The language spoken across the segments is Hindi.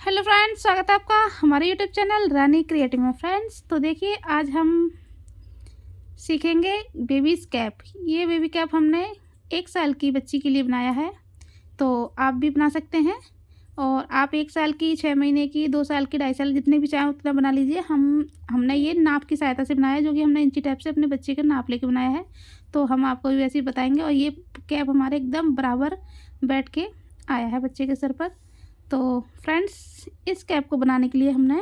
हेलो फ्रेंड्स, स्वागत है आपका हमारे यूट्यूब चैनल रानी क्रिएटिव में। फ्रेंड्स, तो देखिए आज हम सीखेंगे बेबीज़ कैप। ये बेबी कैप हमने 1 साल की बच्ची के लिए बनाया है, तो आप भी बना सकते हैं। और आप 1 साल की, 6 महीने की, 2 साल की, 2.5 साल, जितने भी चाहें उतना बना लीजिए। हमने ये नाप की सहायता से बनाया है, जो कि हमने इंची टेप से अपने बच्चे का नाप लेके बनाया है। तो हम आपको भी वैसे ही बताएंगे। और ये कैप हमारे एकदम बराबर बैठ के आया है बच्चे के सर पर। तो फ्रेंड्स, इस कैप को बनाने के लिए हमने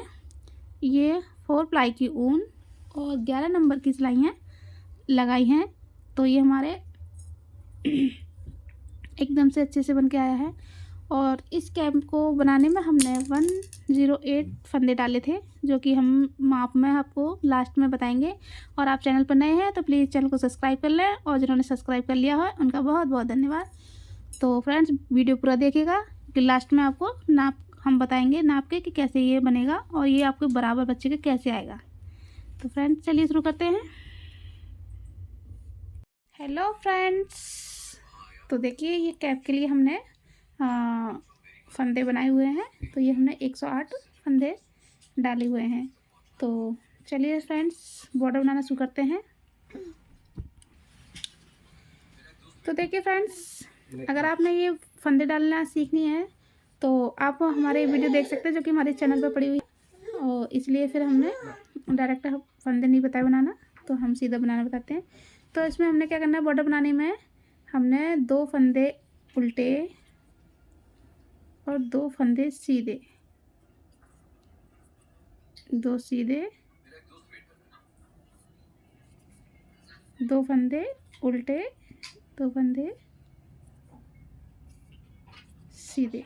ये 4 प्लाई की ऊन और 11 नंबर की सिलाइयाँ लगाई हैं। तो ये हमारे एकदम से अच्छे से बन के आया है। और इस कैप को बनाने में हमने 108 फंदे डाले थे, जो कि हम माप में आपको लास्ट में बताएंगे। और आप चैनल पर नए हैं तो प्लीज़ चैनल को सब्सक्राइब कर लें, और जिन्होंने सब्सक्राइब कर लिया है उनका बहुत बहुत धन्यवाद। तो फ्रेंड्स, वीडियो पूरा देखिएगा कि लास्ट में आपको नाप हम बताएंगे, नाप के कि कैसे ये बनेगा और ये आपके बराबर बच्चे के कैसे आएगा। तो फ्रेंड्स, चलिए शुरू करते हैं। हेलो फ्रेंड्स, तो देखिए ये कैप के लिए हमने फंदे बनाए हुए हैं। तो ये हमने 108 फंदे डाले हुए हैं। तो चलिए फ्रेंड्स, बॉर्डर बनाना शुरू करते हैं। तो देखिए फ्रेंड्स, अगर आपने ये फंदे डालना सीखनी है तो आप हमारे वीडियो देख सकते हैं, जो कि हमारे चैनल पर पड़ी हुई है। और इसलिए फिर हमने डायरेक्ट फंदे नहीं बताया बनाना, तो हम सीधा बनाना बताते हैं। तो इसमें हमने क्या करना है, बॉर्डर बनाने में हमने 2 फंदे उल्टे और 2 फंदे सीधे, 2 सीधे, 2 फंदे उल्टे, 2 फंदे सीधे।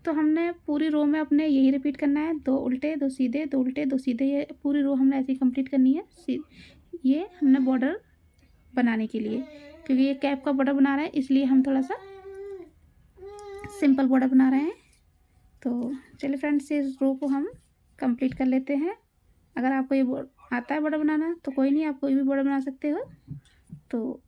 तो हमने पूरी रो में अपने यही रिपीट करना है, 2 उल्टे, 2 सीधे, 2 उल्टे, 2 सीधे। ये पूरी रो हमने ऐसे ही कंप्लीट करनी है। ये हमने बॉर्डर बनाने के लिए, क्योंकि ये कैप का बॉर्डर बना रहा है, इसलिए हम थोड़ा सा सिंपल बॉर्डर बना रहे हैं। तो चलिए फ्रेंड्स, इस रो को हम कंप्लीट कर लेते हैं। अगर आपको ये आता है बॉर्डर बनाना तो कोई नहीं, आप कोई भी बॉर्डर बना सकते हो।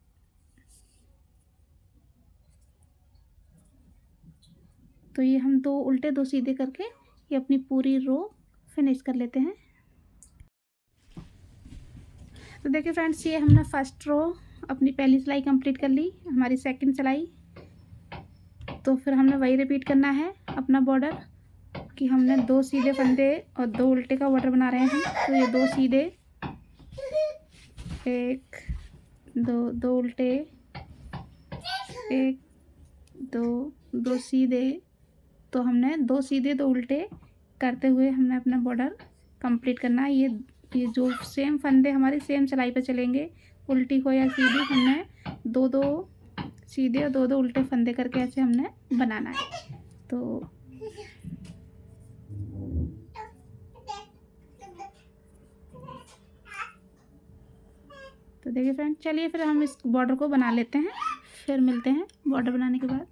तो ये हम 2 उल्टे 2 सीधे करके ये अपनी पूरी रो फिनिश कर लेते हैं। तो देखिए फ्रेंड्स, ये हमने फर्स्ट रो अपनी पहली सिलाई कंप्लीट कर ली, हमारी सेकंड सिलाई। तो फिर हमने वही रिपीट करना है अपना बॉर्डर, कि हमने 2 सीधे फंदे और 2 उल्टे का बॉर्डर बना रहे हैं हम। तो ये 2 सीधे, 1 2, 2 उल्टे, 1 2, 2 सीधे। तो हमने 2 सीधे 2 उल्टे करते हुए हमने अपना बॉर्डर कंप्लीट करना है। ये जो सेम फंदे हमारी सेम सिलाई पे चलेंगे, उल्टी हो या सीधी, हमने 2 2 सीधे और 2 2 उल्टे फंदे करके ऐसे हमने बनाना है। तो देखिए फ्रेंड, चलिए फिर हम इस बॉर्डर को बना लेते हैं, फिर मिलते हैं बॉर्डर बनाने के बाद।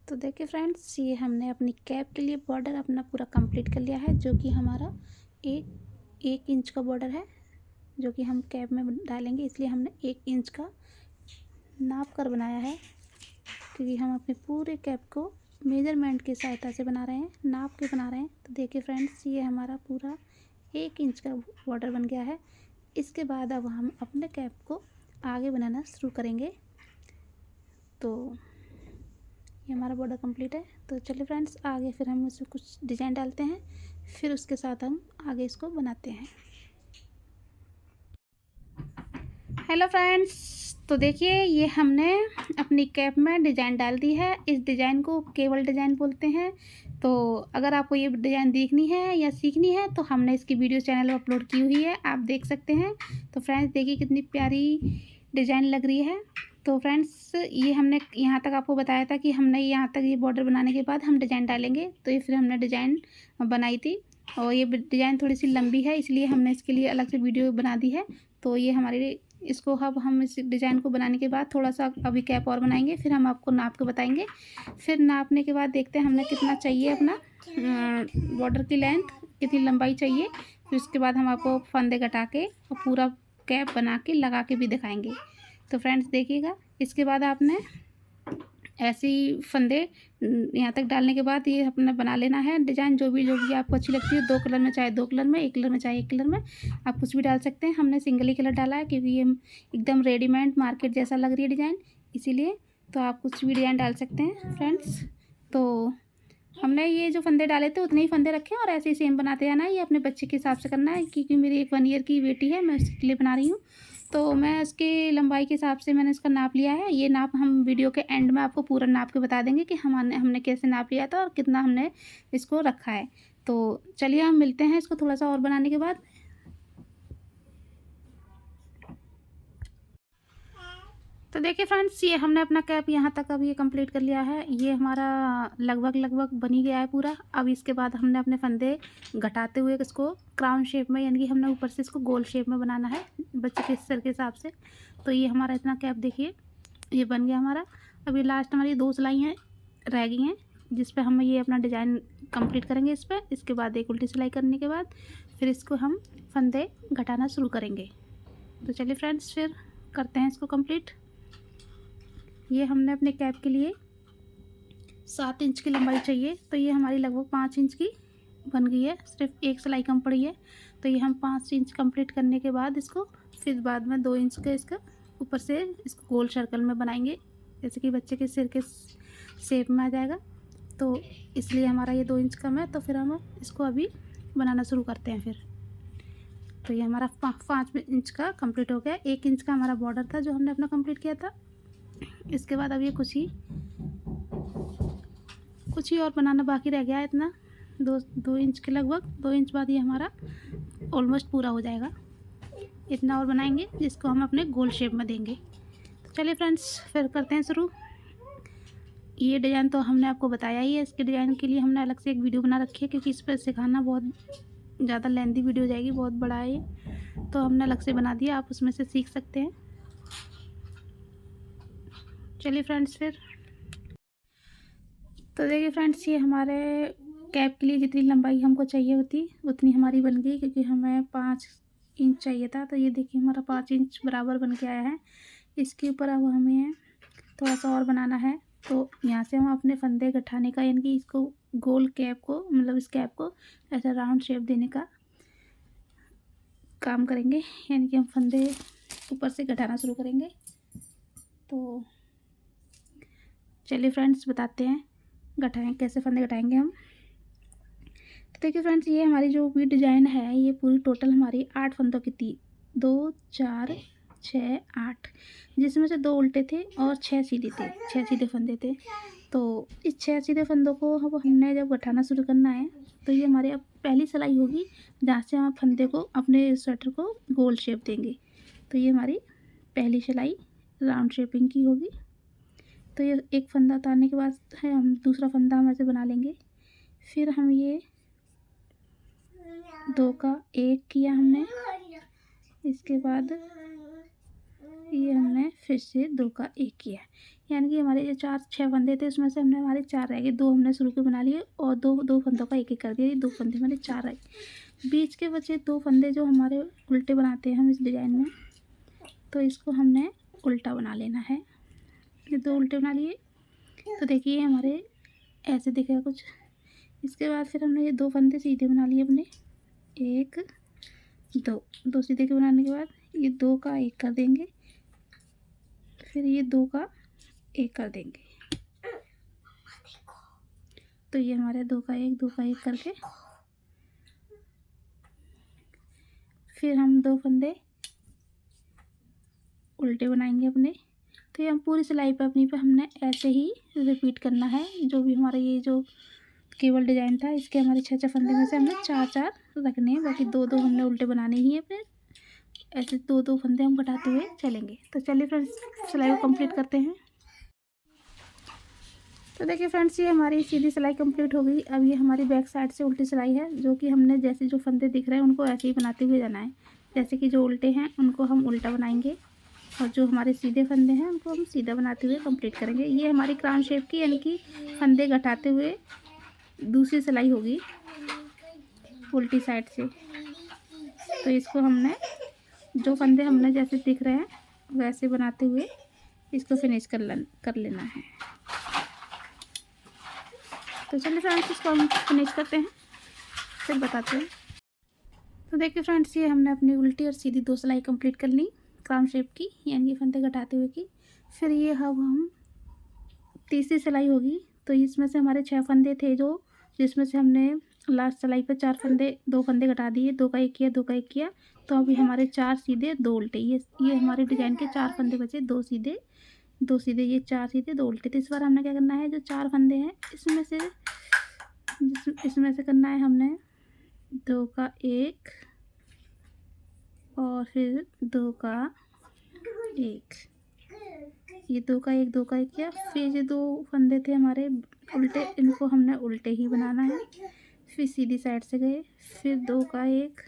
तो देखिए फ्रेंड्स, ये हमने अपनी कैप के लिए बॉर्डर अपना पूरा कंप्लीट कर लिया है, जो कि हमारा एक इंच का बॉर्डर है, जो कि हम कैप में डालेंगे। इसलिए हमने 1 इंच का नाप कर बनाया है, क्योंकि हम अपने पूरे कैप को मेजरमेंट की सहायता से बना रहे हैं, नाप के बना रहे हैं। तो देखिए फ्रेंड्स, ये हमारा पूरा 1 इंच का बॉर्डर बन गया है। इसके बाद अब हम अपने कैप को आगे बनाना शुरू करेंगे। तो ये हमारा बॉर्डर कंप्लीट है। तो चलिए फ्रेंड्स, आगे फिर हम इसमें कुछ डिज़ाइन डालते हैं, फिर उसके साथ हम आगे इसको बनाते हैं। हेलो फ्रेंड्स, तो देखिए ये हमने अपनी कैप में डिज़ाइन डाल दी है। इस डिज़ाइन को केवल डिज़ाइन बोलते हैं। तो अगर आपको ये डिज़ाइन देखनी है या सीखनी है तो हमने इसकी वीडियो चैनल पर अपलोड की हुई है, आप देख सकते हैं। तो फ्रेंड्स, देखिए कितनी प्यारी डिज़ाइन लग रही है। तो फ्रेंड्स, ये हमने यहाँ तक आपको बताया था कि हमने यहाँ तक ये बॉर्डर बनाने के बाद हम डिज़ाइन डालेंगे। तो ये फिर हमने डिज़ाइन बनाई थी, और ये डिज़ाइन थोड़ी सी लंबी है, इसलिए हमने इसके लिए अलग से वीडियो बना दी है। तो ये हमारे इसको अब हम इस डिज़ाइन को बनाने के बाद थोड़ा सा अभी कैप और बनाएंगे, फिर हम आपको नाप के बताएंगे। फिर नापने के बाद देखते हैं हमने कितना चाहिए, अपना बॉर्डर की लेंथ कितनी लंबाई चाहिए। फिर उसके बाद हम आपको फंदे कटा के और पूरा कैप बना के लगा के भी दिखाएंगे। तो फ्रेंड्स देखिएगा, इसके बाद आपने ऐसे ही फंदे यहाँ तक डालने के बाद ये अपना बना लेना है डिज़ाइन, जो भी आपको अच्छी लगती है। 2 कलर में चाहे 2 कलर में, 1 कलर में चाहे 1 कलर में, आप कुछ भी डाल सकते हैं। हमने सिंगल ही कलर डाला है क्योंकि ये एकदम रेडीमेड मार्केट जैसा लग रही है डिज़ाइन, इसीलिए। तो आप कुछ भी डिज़ाइन डाल सकते हैं फ्रेंड्स। तो हमने ये जो फंदे डाले थे उतने ही फंदे रखे और ऐसे ही सेम बनाते हैं ना। ये अपने बच्चे के हिसाब से करना है क्योंकि मेरी एक 1 ईयर की बेटी है, मैं उसके लिए बना रही हूँ। तो मैं इसकी लंबाई के हिसाब से मैंने इसका नाप लिया है। ये नाप हम वीडियो के एंड में आपको पूरा नाप के बता देंगे कि हमने कैसे नाप लिया था और कितना हमने इसको रखा है। तो चलिए हम मिलते हैं इसको थोड़ा सा और बनाने के बाद। तो देखिए फ्रेंड्स, ये हमने अपना कैप यहाँ तक अब ये कंप्लीट कर लिया है। ये हमारा लगभग बन ही गया है पूरा। अब इसके बाद हमने अपने फंदे घटाते हुए इसको क्राउन शेप में, यानी कि हमने ऊपर से इसको गोल शेप में बनाना है बच्चे के सर के हिसाब से। तो ये हमारा इतना कैप देखिए ये बन गया हमारा। अभी लास्ट हमारी 2 सिलाइयाँ रह गई हैं जिस पर हम ये अपना डिज़ाइन कंप्लीट करेंगे इस पर। इसके बाद एक उल्टी सिलाई करने के बाद फिर इसको हम फंदे घटाना शुरू करेंगे। तो चलिए फ्रेंड्स फिर करते हैं इसको कंप्लीट। ये हमने अपने कैप के लिए 7 इंच की लंबाई चाहिए, तो ये हमारी लगभग 5 इंच की बन गई है, सिर्फ एक सिलाई कम पड़ी है। तो ये हम 5 इंच कंप्लीट करने के बाद इसको फिर बाद में 2 इंच का इसका ऊपर से इसको गोल सर्कल में बनाएंगे, जैसे कि बच्चे के सिर के शेप में आ जाएगा। तो इसलिए हमारा ये 2 इंच कम है, तो फिर हम इसको अभी बनाना शुरू करते हैं फिर। तो ये हमारा 5 इंच का कंप्लीट हो गया। 1 इंच का हमारा बॉर्डर था जो हमने अपना कंप्लीट किया था। इसके बाद अब ये कुछ ही और बनाना बाकी रह गया है, इतना 2 इंच के लगभग। 2 इंच बाद ये हमारा ऑलमोस्ट पूरा हो जाएगा। इतना और बनाएंगे जिसको हम अपने गोल शेप में देंगे। तो चलिए फ्रेंड्स फिर करते हैं शुरू। ये डिज़ाइन तो हमने आपको बताया ही है, इसके डिज़ाइन के लिए हमने अलग से एक वीडियो बना रखी है क्योंकि इस पर सिखाना बहुत ज़्यादा लेंथी वीडियो हो जाएगी, बहुत बड़ा है ये, तो हमने अलग से बना दिया, आप उसमें से सीख सकते हैं। चलिए फ्रेंड्स फिर। तो देखिए फ्रेंड्स, ये हमारे कैप के लिए जितनी लंबाई हमको चाहिए होती उतनी हमारी बन गई, क्योंकि हमें 5 इंच चाहिए था। तो ये देखिए हमारा 5 इंच बराबर बन के आया है। इसके ऊपर अब हमें थोड़ा सा और बनाना है। तो यहाँ से हम अपने फंदे गठाने का, यानी कि इसको गोल कैप को, मतलब इस कैप को ऐसा राउंड शेप देने का काम करेंगे, यानी कि हम फंदे ऊपर से गठाना शुरू करेंगे। तो चलिए फ्रेंड्स बताते हैं कैसे फंदे घटाएंगे हम। तो देखिए फ्रेंड्स, ये हमारी जो भी डिज़ाइन है ये पूरी टोटल हमारी 8 फंदों की थी। 2 4 6 8, जिसमें से 2 उल्टे थे और 6 सीधे थे, 6 सीधे फंदे थे। तो इस 6 सीधे फंदों को अब हमने जब गठाना शुरू करना है, तो ये हमारी अब पहली सिलाई होगी जहाँ से हम फंदे को, अपने स्वेटर को गोल शेप देंगे। तो ये हमारी पहली सिलाई राउंड शेपिंग की होगी। तो ये एक फंदा उतारने के बाद है हम दूसरा फंदा हम ऐसे बना लेंगे। फिर हम ये 2 का 1 किया हमने, इसके बाद ये हमने फिर से 2 का 1 किया, यानी कि हमारे जो 4-6 फंदे थे उसमें से हमने हमारे 4 रह गए। 2 हमने शुरू के बना लिए और 2 फंदों का 1 कर दिया। ये 2 फंदे हमारे 4 रह गए। बीच के बचे 2 फंदे जो हमारे उल्टे बनाते हैं हम इस डिज़ाइन में, तो इसको हमने उल्टा बना लेना है। ये 2 उल्टे बना लिए, तो देखिए हमारे ऐसे दिखेगा कुछ। इसके बाद फिर हमने ये 2 फंदे सीधे बना लिए अपने, 1 2 सीधे के बनाने के बाद ये 2 का 1 कर देंगे, फिर ये 2 का 1 कर देंगे। तो ये हमारे 2 का 1 करके फिर हम 2 फंदे उल्टे बनाएंगे अपने। तो ये हम पूरी सिलाई पे अपनी पे हमने ऐसे ही रिपीट करना है। जो भी हमारा ये जो केवल डिज़ाइन था इसके हमारे 6 फंदे में से हमने 4 रखने हैं, बाकी 2 हमने उल्टे बनाने ही है। फिर ऐसे 2 फंदे हम घटाते हुए चलेंगे। तो चलिए फ्रेंड्स सिलाई को कंप्लीट करते हैं। तो देखिए फ्रेंड्स, ये हमारी सीधी सिलाई कंप्लीट हो गई। अब ये हमारी बैक साइड से उल्टी सिलाई है, जो कि हमने जैसे जो फंदे दिख रहे हैं उनको ऐसे ही बनाते हुए जाना है। जैसे कि जो उल्टे हैं उनको हम उल्टा बनाएंगे और जो हमारे सीधे फंदे हैं उनको हम सीधा बनाते हुए कंप्लीट करेंगे। ये हमारी क्राउन शेप की, यानी कि फंदे घटाते हुए दूसरी सिलाई होगी उल्टी साइड से। तो इसको हमने जो फंदे हमने जैसे दिख रहे हैं वैसे बनाते हुए इसको फिनिश कर लेना है। तो चलिए फ्रेंड्स इसको हम फिनिश करते हैं, फिर बताते हैं। तो देखिए फ्रेंड्स, ये हमने अपनी उल्टी और सीधी 2 सिलाई कंप्लीट कर ली क्राउन शेप की, यानी कि फंदे घटाते हुए की। फिर ये अब हम तीसरी सिलाई होगी, तो इसमें से हमारे 6 फंदे थे जो, जिसमें से हमने लास्ट सिलाई पर 4 फंदे 2 फंदे घटा दिए, 2 का 1 किया, 2 का 1 किया। तो अभी हमारे 4 सीधे 2 उल्टे, ये हमारे डिज़ाइन के 4 फंदे बचे, 2 सीधे 2 सीधे, ये 4 सीधे 2 उल्टे। तो इस बार हमने क्या करना है, जो 4 फंदे हैं इसमें से करना है हमने 2 का 1 और फिर 2 का 1, ये 2 का 1 2 का 1 किया। फिर ये 2 फंदे थे हमारे उल्टे, इनको हमने उल्टे ही बनाना है। फिर सीधी साइड से गए, फिर 2 का 1,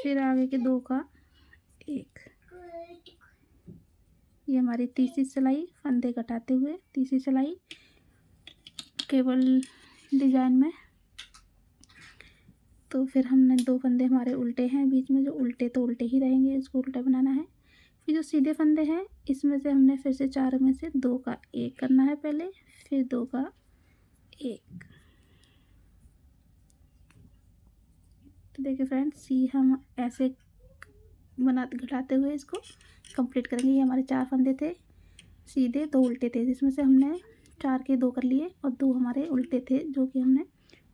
फिर आगे के 2 का 1। ये हमारी तीसरी सिलाई, फंदे घटाते हुए तीसरी सिलाई केवल डिज़ाइन में। तो फिर हमने 2 फंदे हमारे उल्टे हैं बीच में, जो उल्टे तो उल्टे ही रहेंगे, इसको उल्टा बनाना है। फिर जो सीधे फंदे हैं इसमें से हमने फिर से 4 में से 2 का 1 करना है पहले, फिर 2 का 1। तो देखिए फ्रेंड्स, ये हम ऐसे घटाते हुए इसको कंप्लीट करेंगे। ये हमारे 4 फंदे थे सीधे, 2 उल्टे थे, जिसमें से हमने 4 के 2 कर लिए और 2 हमारे उल्टे थे जो कि हमने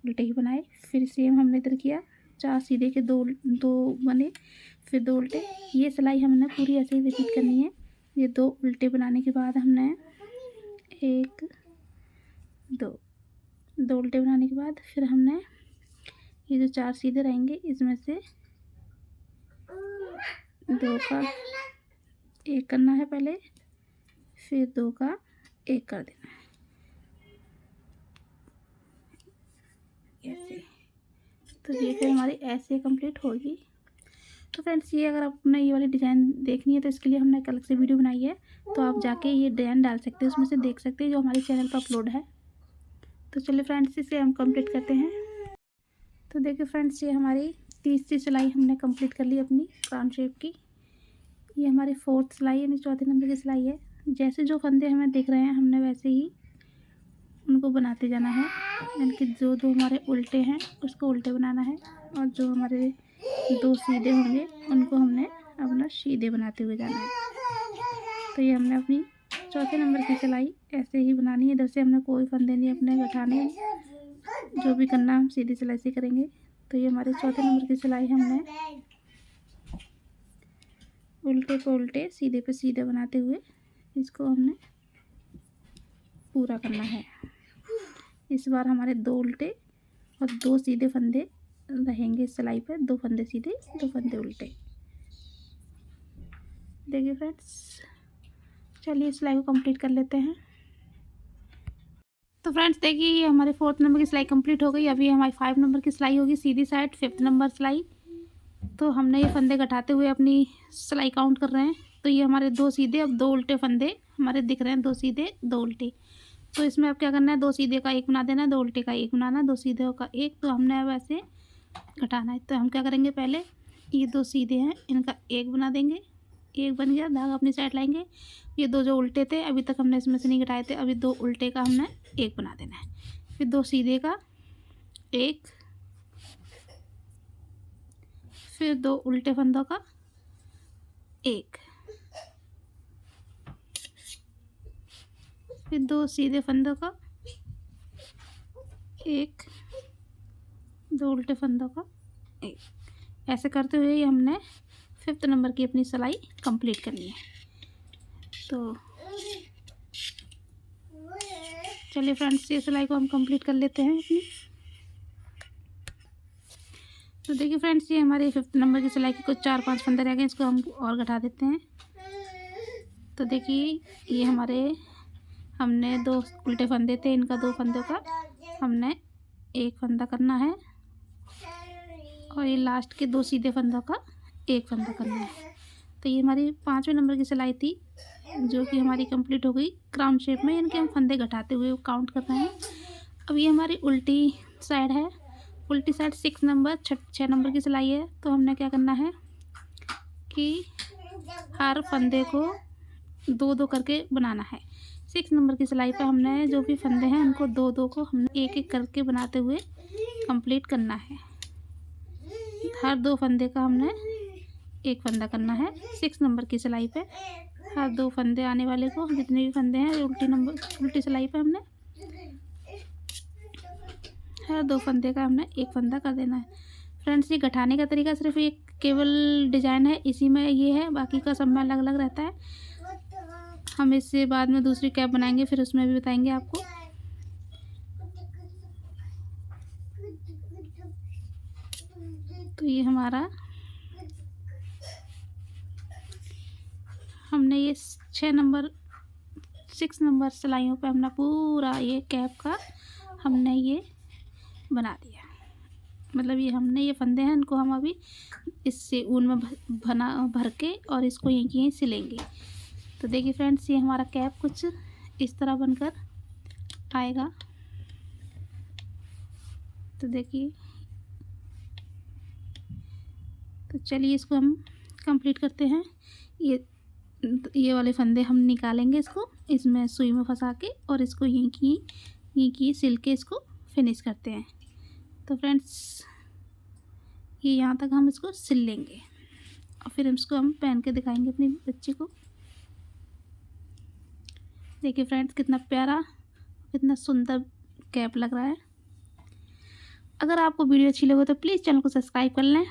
उल्टे ही बनाए। फिर सेम हमने इधर किया, 4 सीधे के 2 बने, फिर 2 उल्टे। ये सिलाई हमने पूरी ऐसे ही रिपीट करनी है। ये 2 उल्टे बनाने के बाद हमने 1 2 उल्टे बनाने के बाद फिर हमने ये जो 4 सीधे रहेंगे इसमें से 2 का 1 करना है पहले, फिर 2 का 1 कर देना है ऐसे। तो ये फिर हमारी ऐसे कंप्लीट होगी। तो फ्रेंड्स, ये अगर आपने ये वाली डिज़ाइन देखनी है तो इसके लिए हमने एक अलग से वीडियो बनाई है, तो आप जाके ये डिज़ाइन डाल सकते हैं, उसमें से देख सकते हैं, जो हमारे चैनल पर अपलोड है। तो चलिए फ्रेंड्स, इसे हम कंप्लीट करते हैं। तो देखिए फ्रेंड्स, ये हमारी तीसरी सिलाई हमने कंप्लीट कर ली अपनी क्राउन शेप की। ये हमारी 4th सिलाई यानी 4थे नंबर की सिलाई है। जैसे जो फंदे हमें दिख रहे हैं हमने वैसे ही उनको बनाते जाना है, यानी कि जो 2 हमारे उल्टे हैं उसको उल्टे बनाना है, और जो हमारे 2 सीधे होंगे उनको हमने अपना सीधे बनाते हुए जाना है। तो ये हमने अपनी 4थे नंबर की सिलाई ऐसे ही बनानी है। इधर से हमने कोई फंदे नहीं अपने घटाने, जो भी करना हम सीधी सिलाई से करेंगे। तो ये हमारे 4थे नंबर की सिलाई हमने उल्टे पे उल्टे सीधे पे सीधे बनाते हुए इसको हमने पूरा करना है। इस बार हमारे 2 उल्टे और 2 सीधे फंदे रहेंगे सिलाई पर, 2 फंदे सीधे 2 फंदे उल्टे। देखिए फ्रेंड्स, चलिए सिलाई को कंप्लीट कर लेते हैं। तो फ्रेंड्स देखिए, ये हमारे 4th नंबर की सिलाई कंप्लीट हो गई। अभी हमारी 5 नंबर की सिलाई होगी सीधी साइड, 5th नंबर सिलाई। तो हमने ये फंदे घटाते हुए अपनी सिलाई काउंट कर रहे हैं। तो ये हमारे 2 सीधे, अब 2 उल्टे फंदे हमारे दिख रहे हैं, 2 सीधे 2 उल्टे। तो इसमें अब क्या करना है, 2 सीधे का 1 बना देना है, 2 उल्टे का 1 बनाना, 2 सीधे का 1। तो हमने अब ऐसे घटाना है। तो हम क्या करेंगे, पहले ये 2 सीधे हैं इनका 1 बना देंगे, 1 बन गया, धागा अपनी साइड लाएंगे। ये 2 जो उल्टे थे अभी तक हमने इसमें से नहीं घटाए थे, अभी 2 उल्टे का हमने 1 बना देना है। फिर 2 सीधे का 1, फिर 2 उल्टे फंदों का 1, फिर 2 सीधे फंदों का 1, 2 उल्टे फंदों का 1। ऐसे करते हुए ये हमने 5th नंबर की अपनी सिलाई कंप्लीट करनी है। तो चलिए फ्रेंड्स, ये सिलाई को हम कंप्लीट कर लेते हैं अपनी। तो देखिए फ्रेंड्स, ये हमारी 5th नंबर की सिलाई के कुछ 4-5 फंदे रह गए, इसको हम और घटा देते हैं। तो देखिए, ये हमने 2 उल्टे फंदे थे, इनका 2 फंदों का हमने 1 फंदा करना है, और ये लास्ट के 2 सीधे फंदों का 1 फंदा करना है। तो ये हमारी 5वें नंबर की सिलाई थी, जो कि हमारी कंप्लीट हो गई क्राउन शेप में, यानी कि हम फंदे घटाते हुए काउंट कर रहे हैं। अब ये हमारी उल्टी साइड है, उल्टी साइड 6 नंबर 6 नंबर की सिलाई है। तो हमने क्या करना है कि हर फंदे को 2-2 करके बनाना है। 6 नंबर की सिलाई पे हमने जो भी फंदे हैं उनको दो दो को हमने एक एक करके बनाते हुए कंप्लीट करना है। हर 2 फंदे का हमने एक फंदा करना है 6 नंबर की सिलाई पे। हर 2 फंदे आने वाले को जितने भी फंदे हैं उल्टी सिलाई पे हमने हर 2 फंदे का हमने एक फंदा कर देना है। फ्रेंड्स, ये गठाने का तरीका सिर्फ एक केवल डिजाइन है, इसी में ये है, बाकी का सब में अलग अलग रहता है। हम इससे बाद में दूसरी कैप बनाएंगे, फिर उसमें भी बताएंगे आपको। तो ये हमारा हमने ये 6 नंबर सिलाइयों पे हमने पूरा ये कैप का हमने ये बना दिया। मतलब ये हमने ये फंदे हैं, इनको हम अभी इससे ऊन में भर के और इसको यहीं सिलेंगे। तो देखिए फ्रेंड्स, ये हमारा कैप कुछ इस तरह बनकर आएगा। तो देखिए, तो चलिए इसको हम कंप्लीट करते हैं। ये वाले फंदे हम निकालेंगे, इसको इसमें सुई में फंसा के और इसको यहीं की सिल के इसको फिनिश करते हैं। तो फ्रेंड्स, ये यहाँ तक हम इसको सिल लेंगे और फिर इसको हम पहन के दिखाएंगे अपनी बच्ची को। देखिए फ्रेंड्स, कितना प्यारा, कितना सुंदर कैप लग रहा है। अगर आपको वीडियो अच्छी लगे तो प्लीज़ चैनल को सब्सक्राइब कर लें।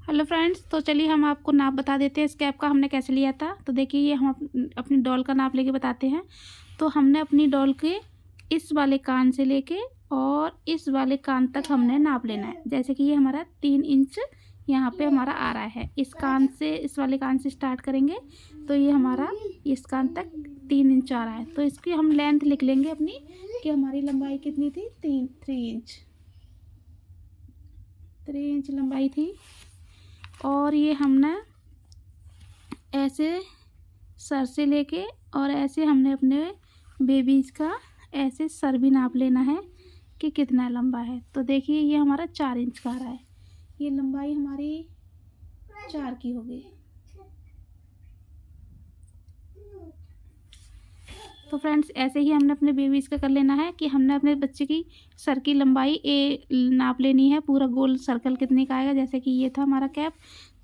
हेलो फ्रेंड्स, तो चलिए हम आपको नाप बता देते हैं इस कैप का हमने कैसे लिया था। तो देखिए, ये हम अपनी डॉल का नाप लेके बताते हैं। तो हमने अपनी डॉल के इस वाले कान से लेके और इस वाले कान तक हमने नाप लेना है। जैसे कि ये हमारा 3 इंच यहाँ पे हमारा आ रहा है। इस वाले कान से स्टार्ट करेंगे तो ये हमारा इस कान तक 3 इंच आ रहा है। तो इसकी हम लेंथ लिख लेंगे अपनी कि हमारी लंबाई कितनी थी, 3 इंच लंबाई थी। और ये हमने ऐसे सर से लेके और ऐसे हमने अपने बेबीज़ का ऐसे सर भी नाप लेना है कि कितना लंबा है। तो देखिए, ये हमारा 4 इंच का आ रहा है। ये लंबाई हमारी 4 की हो गई। तो फ्रेंड्स, ऐसे ही हमने अपने बेबीज़ का कर लेना है कि हमने अपने बच्चे की सर की लंबाई नाप लेनी है, पूरा गोल सर्कल कितने का आएगा। जैसे कि ये था हमारा कैप,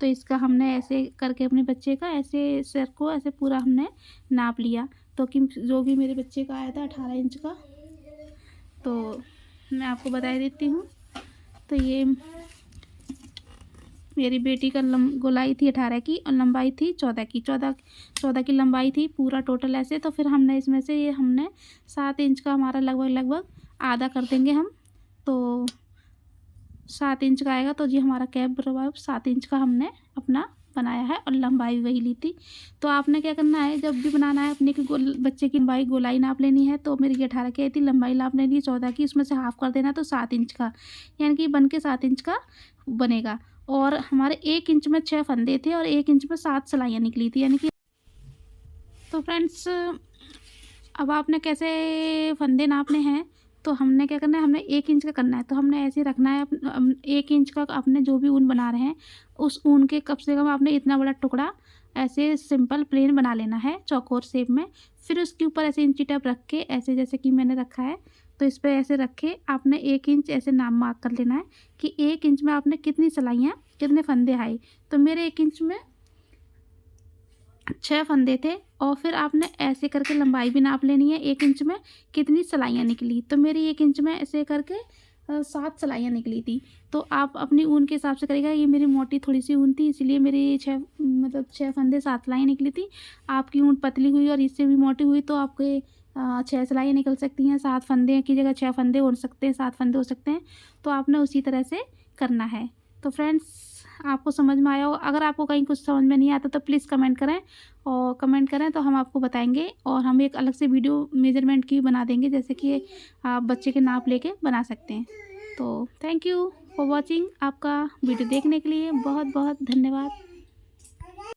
तो इसका हमने ऐसे करके अपने बच्चे का ऐसे सर को ऐसे पूरा हमने नाप लिया। तो कि जो भी मेरे बच्चे का आया था 18 इंच का, तो मैं आपको बता देती हूँ। तो ये मेरी बेटी का गोलाई थी 18 की और लंबाई थी 14 की। 14 की लंबाई थी पूरा टोटल ऐसे। तो फिर हमने इसमें से ये हमने 7 इंच का हमारा लगभग आधा कर देंगे हम। तो 7 इंच का आएगा। तो जी हमारा कैप बराबर 7 इंच का हमने अपना बनाया है और लंबाई वही ली थी। तो आपने क्या करना है, जब भी बनाना है अपने की बच्चे की लंबाई गोलाई नाप लेनी है। तो मेरी 18 की आई थी, लंबाई नाप लेनी है 14 की, उसमें से हाफ कर देना तो 7 इंच का, यानी कि बन के 7 इंच का बनेगा। और हमारे 1 इंच में 6 फंदे थे और 1 इंच में 7 सिलाइयाँ निकली थी, यानी कि। तो फ्रेंड्स, अब आपने कैसे फंदे नापने हैं, तो हमने क्या करना है, हमने 1 इंच का करना है। तो हमने ऐसे रखना है 1 इंच का अपने जो भी ऊन बना रहे हैं उस ऊन के कम से कम आपने इतना बड़ा टुकड़ा ऐसे सिंपल प्लेन बना लेना है चौकोर शेप में। फिर उसके ऊपर ऐसे इंची टेप रख के ऐसे जैसे कि मैंने रखा है, तो इस पर ऐसे रख के आपने 1 इंच ऐसे नाम मार्क कर लेना है कि 1 इंच में आपने कितनी सिलाइयाँ कितने फंदे आए। तो मेरे 1 इंच में 6 फंदे थे और फिर आपने ऐसे करके लंबाई भी नाप लेनी है 1 इंच में कितनी सिलाइयाँ निकली। तो मेरी 1 इंच में ऐसे करके 7 सिलाइयाँ निकली थी। तो आप अपनी ऊन के हिसाब से करेगा। ये मेरी मोटी थोड़ी सी ऊन थी, इसलिए मेरी 6 फंदे 7 सिलाइयाँ निकली थी। आपकी ऊन पतली हुई और इससे भी मोटी हुई तो आपके 6 सिलाइयाँ निकल सकती हैं। 7 फंदे की जगह 6 फंदे हो सकते हैं, 7 फंदे हो सकते हैं। तो आपने उसी तरह से करना है। तो फ्रेंड्स, आपको समझ में आया हो। अगर आपको कहीं कुछ समझ में नहीं आता तो प्लीज़ कमेंट करें, और कमेंट करें तो हम आपको बताएंगे। और हम एक अलग से वीडियो मेजरमेंट की बना देंगे, जैसे कि आप बच्चे के नाप लेके बना सकते हैं। तो थैंक यू फॉर वॉचिंग। आपका वीडियो देखने के लिए बहुत बहुत धन्यवाद।